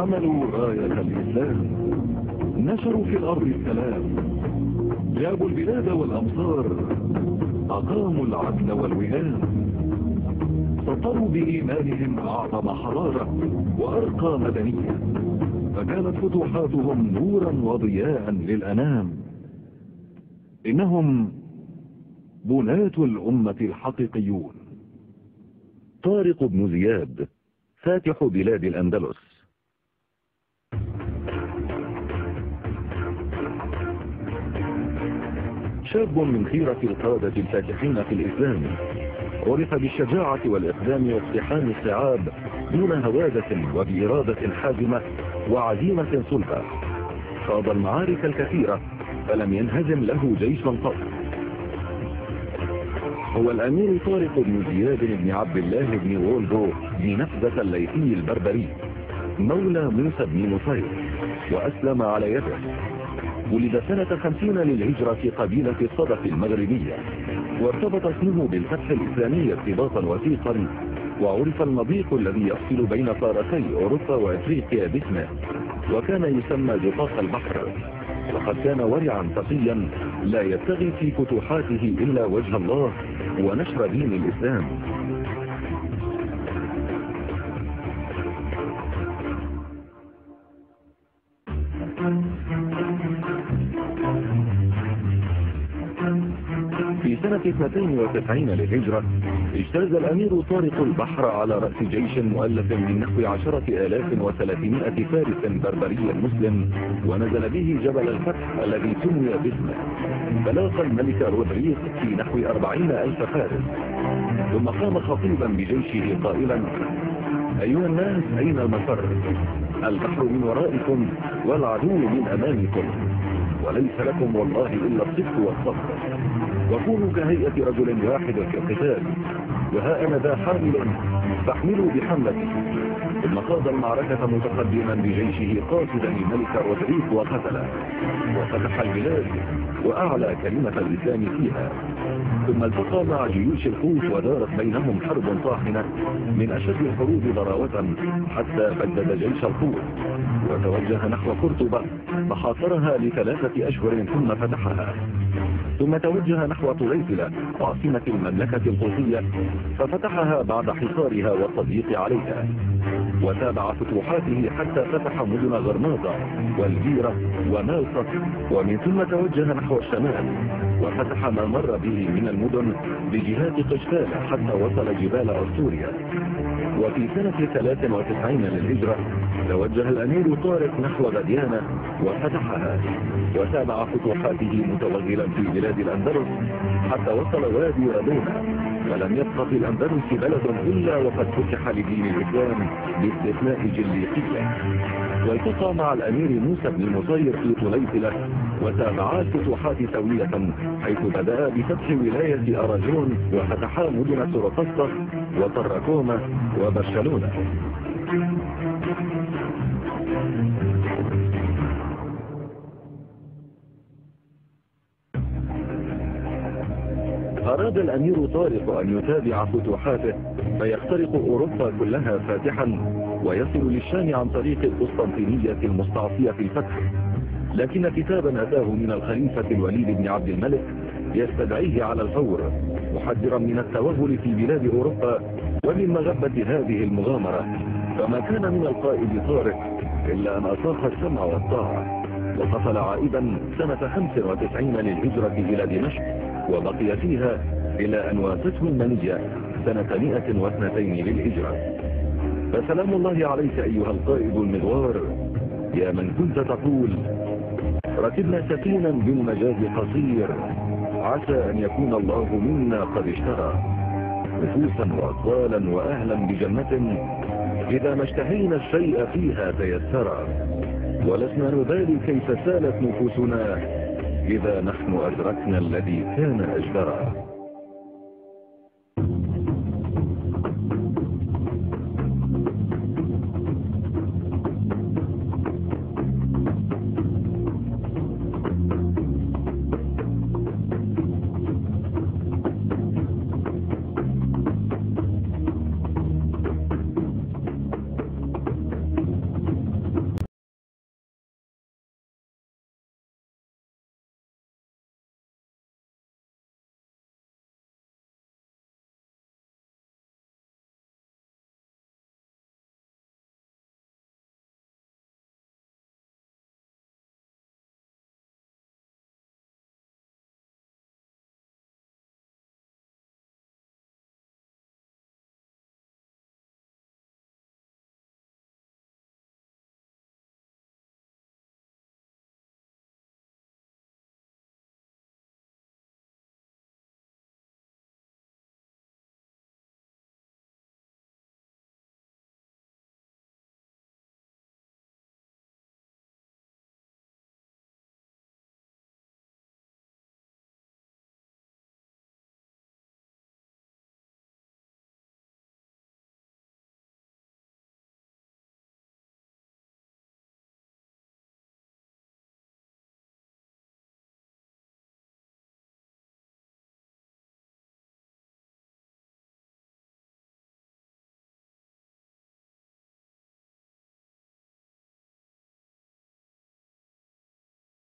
حملوا راية الإسلام، نشروا في الأرض السلام، جابوا البلاد والأمصار، أقاموا العدل والوهام، سطروا بإيمانهم أعظم حضارة وأرقى مدنية، فكانت فتوحاتهم نورا وضياء للأنام. إنهم بناة الأمة الحقيقيون. طارق بن زياد، فاتح بلاد الأندلس. شاب من خيرة القادة الفاتحين في الإسلام، عرف بالشجاعة والإقدام واقتحام الصعاب دون هوادة وبإرادة حازمة وعزيمة صلبة. خاض المعارك الكثيرة فلم ينهزم له جيش قط. هو الأمير طارق بن زياد بن عبد الله بن وولدو بن نفذة الليثي البربري، مولى موسى بن نصير، وأسلم على يده. ولد سنة 50 للهجرة في قبيلة الصدف المغربية، وارتبط اسمه بالفتح الإسلامي ارتباطا وثيقا، وعرف المضيق الذي يفصل بين قارتي أوروبا وأفريقيا باسمه، وكان يسمى جطاق البحر. وقد كان ورعا تقيا لا يبتغي في فتوحاته إلا وجه الله ونشر دين الإسلام. في سنة 92 للهجرة اجتاز الأمير طارق البحر على رأس جيش مؤلف من نحو 10,300 فارس بربري مسلم، ونزل به جبل الفتح الذي سمي باسمه، فلاقى الملك رودريك في نحو 40,000 فارس، ثم قام خطيبا بجيشه قائلا: أيها الناس، أين المفر؟ البحر من ورائكم والعدو من أمامكم، وليس لكم والله إلا الصدق والصبر، وكونوا كهيئة رجل واحد في القتال، وها أنا ذا حامل فاحملوا بحملتي. ثم خاض المعركة متقدما بجيشه قاصدا الملك رودريك وقتله، وفتح البلاد وأعلى كلمة الإسلام فيها. ثم التقى مع جيوش الحوت ودارت بينهم حرب طاحنة من أشد الحروب ضراوة، حتى بدد جيش الحوت وتوجه نحو قرطبة فحاصرها ل3 أشهر ثم فتحها. ثم توجه نحو طليطلة عاصمة المملكة القوطية ففتحها بعد حصارها والتضييق عليها، وتابع فتوحاته حتى فتح مدن غرناطة والجيرة ومالطة، ومن ثم توجه نحو الشمال وفتح ما مر به من المدن بجهات قشتال حتى وصل جبال أسطوريا. وفي سنة 93 للهجرة توجه الأمير طارق نحو غديانة وفتحها، وتابع فتوحاته متوغلا في بلاد الأندلس حتى وصل وادي رابونا، ولم يبق في الأندلس بلد إلا وقد فتح لدين الإسلام باستثناء جليقية. والتقى مع الأمير موسى بن نصير في طليطلة، وتابعا الفتوحات سوية، حيث بدأ بفتح ولاية أراجون وفتحا مدن سورقسطة وطراكوما وبرشلونة. أراد الأمير طارق أن يتابع فتوحاته فيخترق أوروبا كلها فاتحا، ويصل للشام عن طريق القسطنطينية المستعصية في الفتح، لكن كتابا أتاه من الخليفة الوليد بن عبد الملك يستدعيه على الفور، محذرا من التوغل في بلاد أوروبا ومن مغبة هذه المغامرة. فما كان من القائد طارق إلا أن أصاح السمع والطاعة، وقفل عائدا سنة 95 للهجرة إلى دمشق، وبقي فيها إلى أن وافته المنية سنة 102 للهجرة. فسلام الله عليك أيها القائد المغوار، يا من كنت تقول: ركبنا سفينا بالمجاز قصير، عسى أن يكون الله منا قد اشترى نفوسا وأطوالا وأهلا بجنة، إذا ما اشتهينا الشيء فيها تيسرا، ولسنا نبالي كيف سالت نفوسنا إذا نحن أدركنا الذي كان أجدرا.